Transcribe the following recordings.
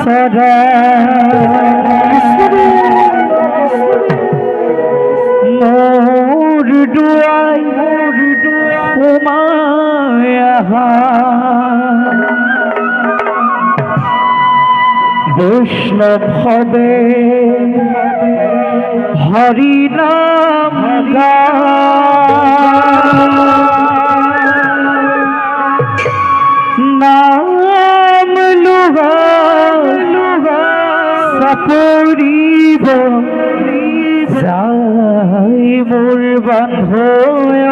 সদা মোর দুয়াই উমায়া বৈষ্ণব হবে হরি নাম নাম লুহা সপরিব যাই মোর বান্ধয়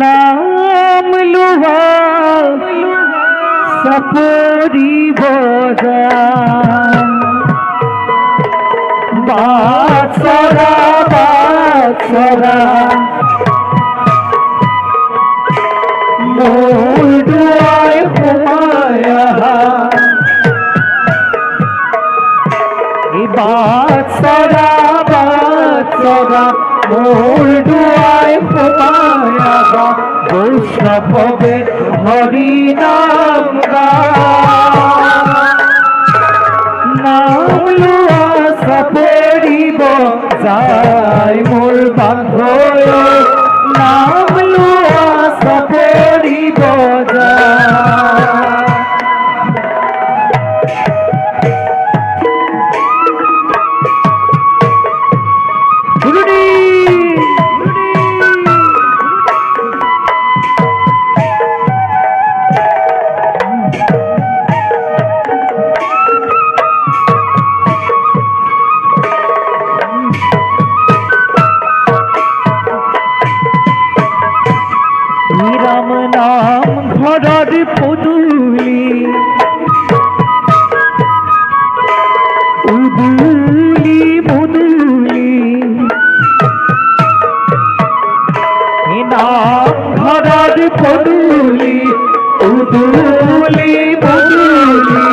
নাম লুহা সপরিব বাছরা বাছরা মোর দুয়ায় হুমায়া বাছরা বাছরা মোর দুয়ায় হুমায়া বৈষ্ণব হবে হরি নাম নাম লুয়া সপরিব যাই মোর বান্ধয় নাম লুয়া সপরিব রাম নাম ঘরার পদুলি উদুলি মদুলি নাম ঘরার পদুলি উদুলি মদুলি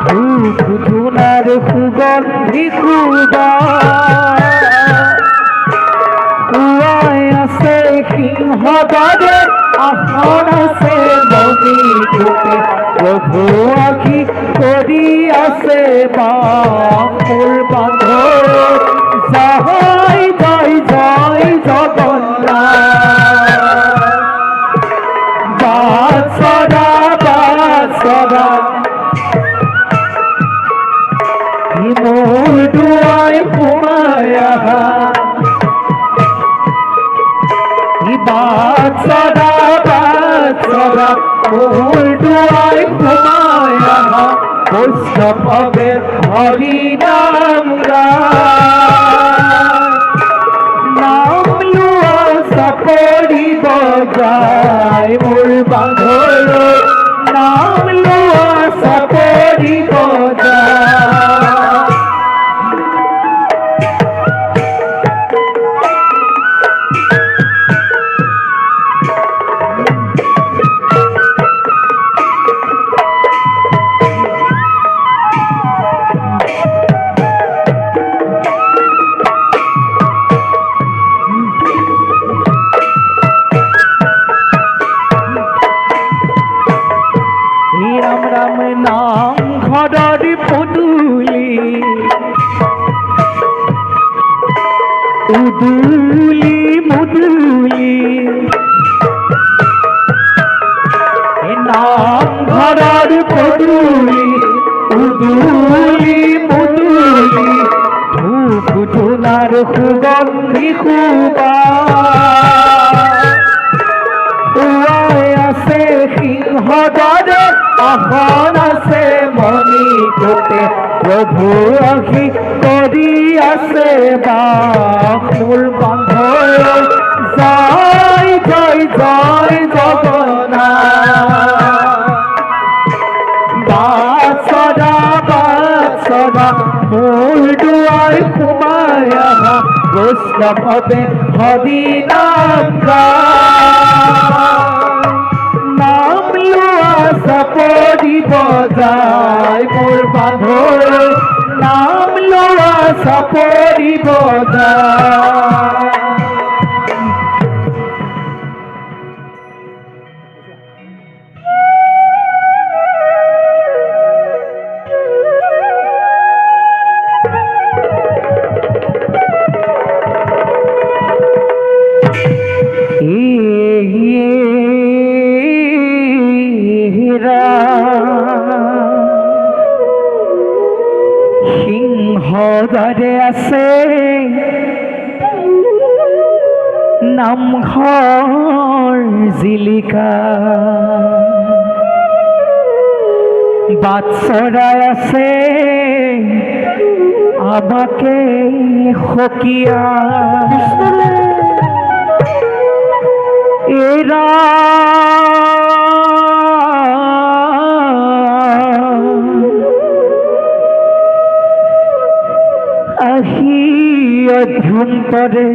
ধূপ ধুনার সুগন্ধি খুবা আছে সিংহ বাদে আসন আছে মনি কোটে প্রভু আখি করি আছে বাপুর বাঁধ জয় জয় জয় জগন্নাথ বাৎসরা বাৎসরা মোর দুয়ায় হুমায়া বাৎসরা বাৎসরা মোর দুয়ায় হুমায়া বৈষ্ণব হবে হরি নাম নাম লুয়া সপরিব যায় মোর বাঁধয় নাম লুয়া সপরিব রাম রাম নাম ঘরার পদুলি উদুলি মুদুলি নাম ঘরার পদুলি উদুলি মুদুলি ধূপ ধুনার সুগন্ধি খুবা আছে সিংহ দ্বারে আসন আছে মনি কোটে প্রভু আখি করি আছে বাপুর বাঁধয় জয় জয় জয় জগন্নাথ বাৎসরা বাৎসরা মোর দুয়ায় হুমায়া বৈষ্ণব হবে হরি নাম নাম লুয়া সপরিব যায় মোর বাঁধয় নাম লুয়া সপরিব যায় দৰে আছে নামঘৰ জিলিকা বাট চৰাই আছে আমাকে সকিয়া এৰা আহি অভ্যন্তৰে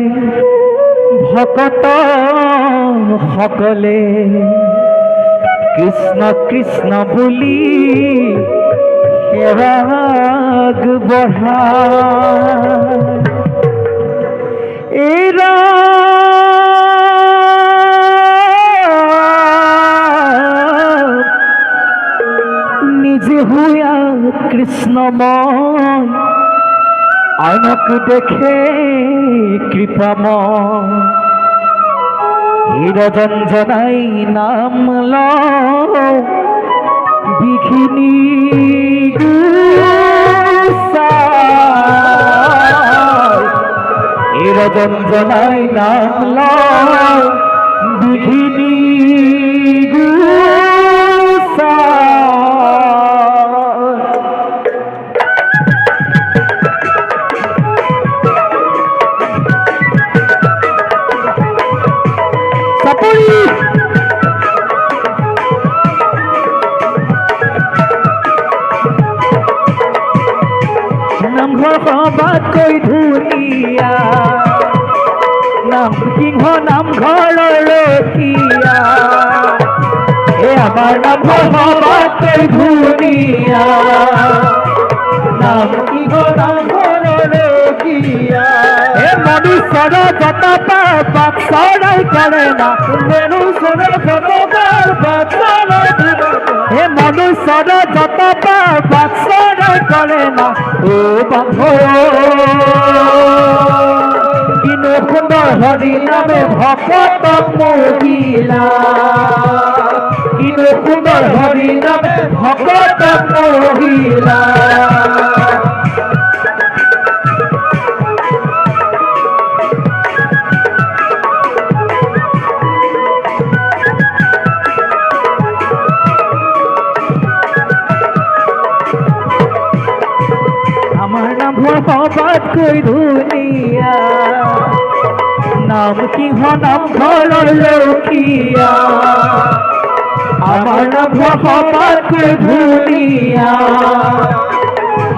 ভকত সকলে কৃষ্ণ কৃষ্ণ বুলি সেৱাগ বঢ়ায় এৰা নিজে হুয়া কৃষ্ণময় আনক দেখে কৃপাময় হীরজঞ্জনাই নাম লও বিঘিনী হীরজঞ্জনাই নাম লও বিঘিনী নামঘৰ সবাতকৈ ধুনীয়া নাম সিংহ নামঘৰৰ ৰখীয়া এই আমাৰ নামঘৰ সবাতকৈ ধুনীয়া নাম সিংহ নামঘৰৰ ৰখীয়া এই মনুষ্যৰ যত পাপ চৰাই কৰে না মনুষ্যৰ যত পাপ চৰাই হে মনুষ্যৰ যত পাপ চৰাই কৰে না ও বান্ধ কিনো সুন্দৰ হৰি নামে ভকত মহিলা কিনো সুন্দৰ হৰি নামে ভকত মহিলা সবাতকৈ ধুনীয়া নাম সিংহ নামঘৰৰ ৰখীয়া আমাৰ নামঘৰ সবাতকৈ ধুনীয়া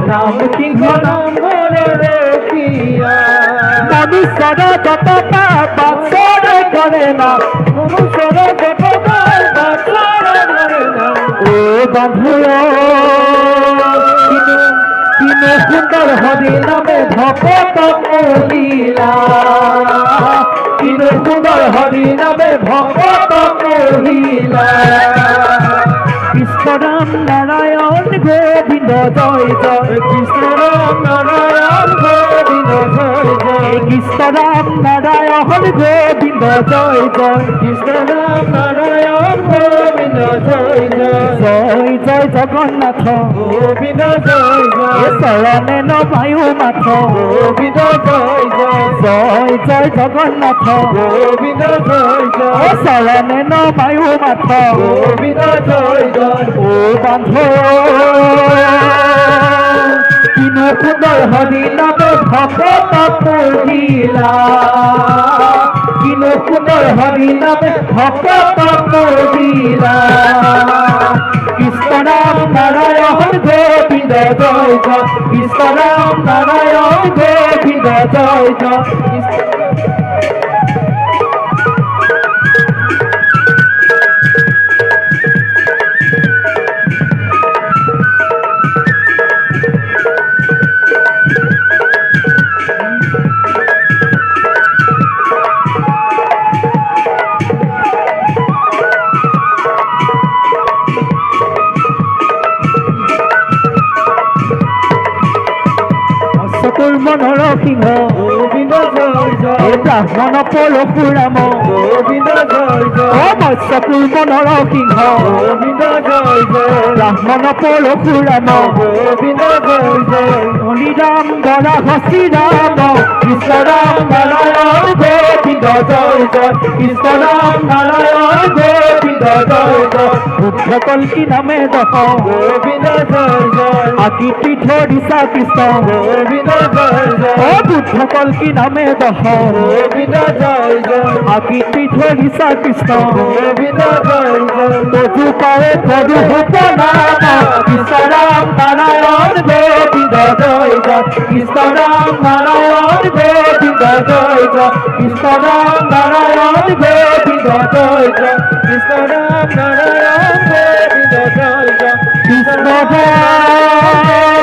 নাম সিংহ নামঘৰৰ ৰখীয়া মনুষ্যৰ যত পাপ চৰাই কৰে না মনুষ্যৰ যত পাপ চৰাই কৰে না ও বান্ধৱ কিনো সুন্দৰ হৰি নামে ভকত মহিলা কিনো সুন্দৰ হৰি নামে ভকত মহিলা কৃষ্ণ ৰাম নাৰায়ণ গোবিন্দ জয় জয় কৃষ্ণ ৰাম নাৰায়ণ গোবিন্দ জয় জয় কৃষ্ণ ৰাম নাৰায়ণ গোবিন্দ জয় জয় কৃষ্ণ ৰাম নাৰায়ণ গোবিন্দ জয় জয় জয় জয় জগন্নাথ গোবিন্দ জয় জয় চৰণে নমায়ো মাথ গোবিন্দ জয় জয় জয় জয় জগন্নাথ গোবিন্দ জয় জয় চৰণে নমায়ো মাথ গোবিন্দ জয় জয় ও বান্ধ কিনো সুন্দৰ হৰি নামে ভকত মহিলা কিনো সুন্দৰ হৰি নামে ভকত মহিলা কৃষ্ণ ৰাম নাৰায়ণ গোবিন্দ জয় জয় কৃষ্ণ ৰাম নাৰায়ণ গোবিন্দ জয় জয় মনৰ সিংহ গোবিন্দ জয় জয় হে ব্রাহ্মণ পৰশুৰাম গোবিন্দ জয় জয় অ মৎস্যকুৰ্ম নৰসিংহ গোবিন্দ জয় জয় ব্ৰাহ্মণ পৰশুৰাম গোবিন্দ জয় জয় হৰিৰাম বৰাহ শ্ৰীৰাম কৃষ্ণ ৰাম নাৰায়ণ গোবিন্দ জয় জয় কৃষ্ণ ৰাম নাৰায়ণ গোবিন্দ জয় জয় বুদ্ধ কল্কি নামে দহ গোবিন্দ জয় জয় আকৃতি ধৰিছা কৃষ্ণ গোবিন্দ জয় জয় অ বুদ্ধ কল্কি নামে দহ গোবিন্দ জয় জয় আকৃতি ধৰিছা কৃষ্ণ গোবিন্দ জয় জয় তজু পায়ে তজু নাম কৃষ্ণ ৰাম নাৰায়ণ গোবিন্দ জয় জয় কৃষ্ণ ৰাম নাৰায়ণ গোবিন্দ জয় জয় কৃষ্ণ ৰাম নাৰায়ণ গোবিন্দ জয় জয় কৃষ্ণ রাম নারায়ণ গোবিন্দ জয় জয় কৃষ্ণ রাম